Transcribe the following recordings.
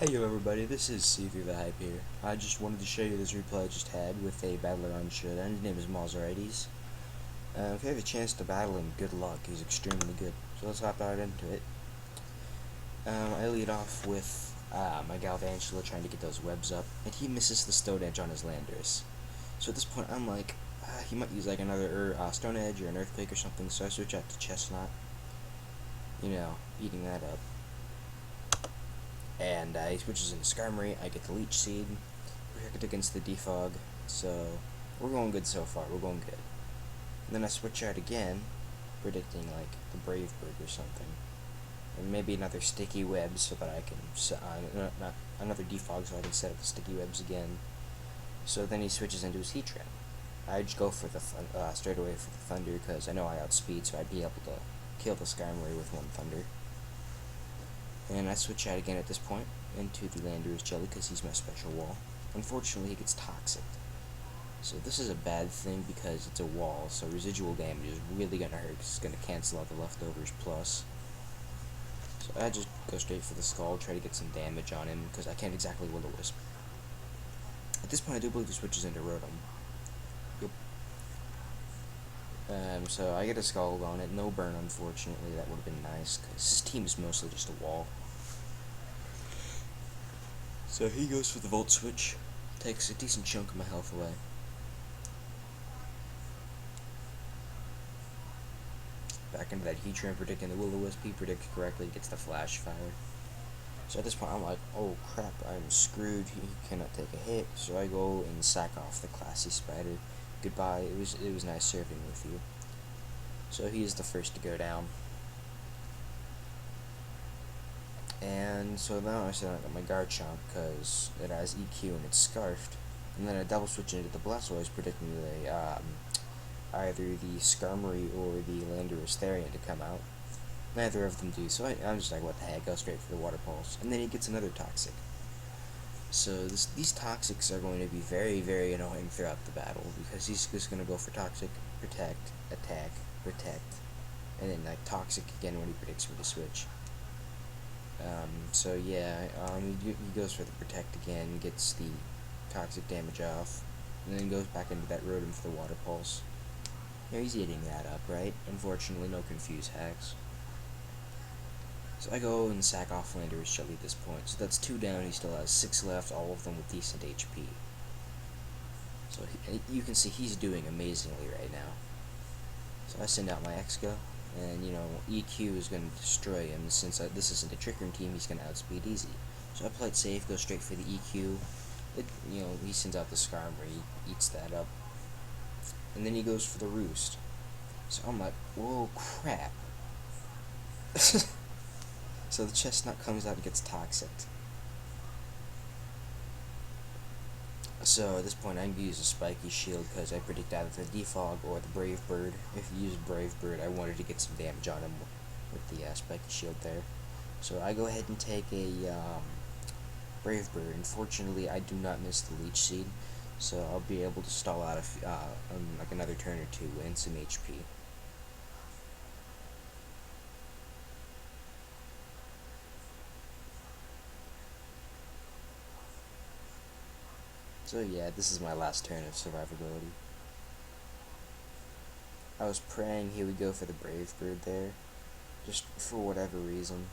Hey yo everybody, this is CV the Hype here. I just wanted to show you this replay I just had with a battler on Showdown. His name is Mouzarides. If you have a chance to battle him, good luck. He's extremely good. So let's hop right into it. I lead off with my Galvantula trying to get those webs up, and he misses the Stone Edge on his Landorus. So at this point, I'm like, he might use like another Stone Edge or an Earthquake or something, so I switch out to Chestnut. Eating that up. And he switches into Skarmory. I get the Leech Seed. Protected against the Defog. So we're going good so far. We're going good. And then I switch out again, predicting like the Brave Bird or something, and maybe another Sticky Web so that I can not another Defog so I can set up the Sticky Webs again. So then he switches into his Heatran. I just go for the straight away for the Thunder because I know I outspeed, so I'd be able to kill the Skarmory with one Thunder. And I switch out again at this point into the Landorus Jelly because he's my special wall. Unfortunately, he gets Toxic. So this is a bad thing because it's a wall, so residual damage is really going to hurt because it's going to cancel out the leftovers plus. So I just go straight for the Skull, try to get some damage on him because I can't exactly Will-O-Wisp. At this point, I do believe he switches into Rotom. Yep. So I get a Scald on it, no burn unfortunately, that would have been nice, because his team is mostly just a wall. So he goes for the Volt Switch, takes a decent chunk of my health away. Back into that Heatran, predicting the Will-O-Wisp, he predicts correctly, gets the Flash Fire. So at this point I'm like, oh crap, I'm screwed, he cannot take a hit, so I go and sack off the Classy Spider. Goodbye, it was nice serving with you. So he is the first to go down. And so now I said I got my Garchomp because it has EQ and it's Scarfed. And then I double switch into the Blastoise, predicting either the Skarmory or the Landorus Therian to come out. Neither of them do, so I'm just like, what the heck, go straight for the Water Pulse. And then he gets another Toxic. So these Toxics are going to be very, very annoying throughout the battle, because he's just going to go for Toxic, Protect, Attack, Protect, and then like Toxic again when he predicts me to switch. So yeah, he goes for the Protect again, gets the Toxic damage off, and then goes back into that Rotom for the Water Pulse. He's eating that up, right? Unfortunately, no Confuse hacks. So I go and sack off Landorus Jelly at this point. So that's 2 down, he still has 6 left, all of them with decent HP. So you can see he's doing amazingly right now. So I send out my Exca, and EQ is going to destroy him. Since this isn't a Trick Room team, he's going to outspeed easy. So I play it safe, go straight for the EQ. He sends out the Skarmory, he eats that up. And then he goes for the Roost. So I'm like, whoa, crap. So the Chestnut comes out and gets Toxic. So at this point I'm going to use a Spiky Shield because I predict either the Defog or the Brave Bird. If you use Brave Bird, I wanted to get some damage on him with the Spiky Shield there. So I go ahead and take a Brave Bird. Unfortunately, I do not miss the Leech Seed, so I'll be able to stall out like another turn or two and some HP. So yeah, this is my last turn of survivability. I was praying he would go for the Brave Bird there, just for whatever reason,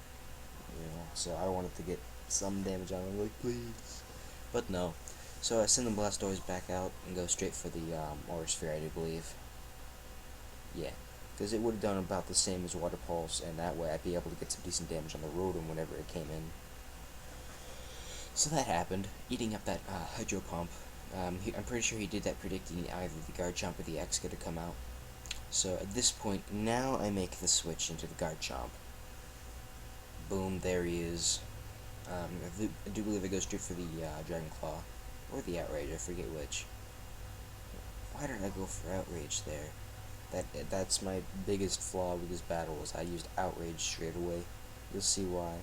so I wanted to get some damage on him, like, please. But no. So I send the Blastoise back out and go straight for the Aura Sphere, I do believe. Yeah, because it would have done about the same as Water Pulse, and that way I'd be able to get some decent damage on the Rotom whenever it came in. So that happened, eating up that Hydro Pump. I'm pretty sure he did that predicting either the Garchomp or the Exca to come out. So at this point, now I make the switch into the Garchomp. Boom, there he is. I do believe I go straight for the Dragon Claw, or the Outrage, I forget which. Why did I go for Outrage there? That's my biggest flaw with this battle, is I used Outrage straight away. You'll see why.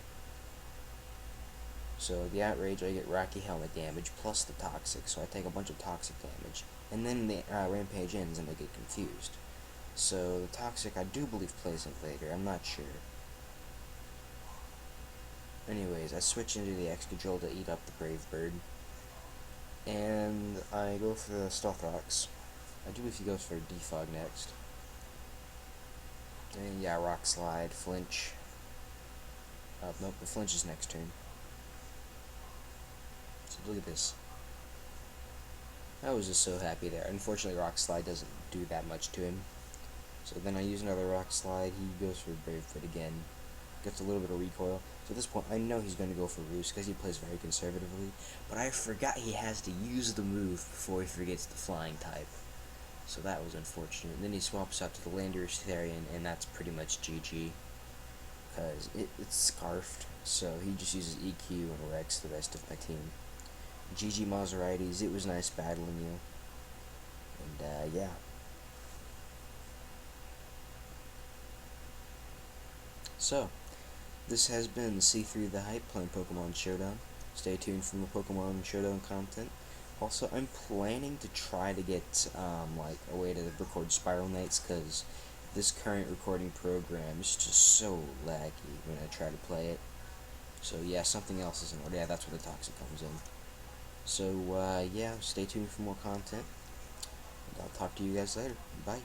So the Outrage, I get Rocky Helmet damage plus the Toxic, so I take a bunch of Toxic damage. And then the Rampage ends and I get confused. So the Toxic, I do believe plays Invader, I'm not sure. Anyways, I switch into the X control to eat up the Brave Bird. And I go for the Stealth Rocks. I do believe he goes for Defog next. And yeah, Rock Slide, Flinch. Nope, the Flinch is next turn. So look at this. I was just so happy there. Unfortunately, Rock Slide doesn't do that much to him. So then I use another Rock Slide. He goes for Brave Bird again. Gets a little bit of recoil. So at this point, I know he's going to go for Roost because he plays very conservatively. But I forgot he has to use the move before he forgets the Flying type. So that was unfortunate. And then he swaps out to the Landorus Therian, and that's pretty much GG. Because it's Scarfed, so he just uses EQ and wrecks the rest of my team. GG Mouzarides, it was nice battling you. And yeah. So, this has been C3 the Hype playing Pokemon Showdown. Stay tuned for more Pokemon Showdown content. Also, I'm planning to try to get like a way to record Spiral Nights because this current recording program is just so laggy when I try to play it. So yeah, something else is in order. Yeah, that's where the Toxic comes in. So yeah, stay tuned for more content. And I'll talk to you guys later. Bye.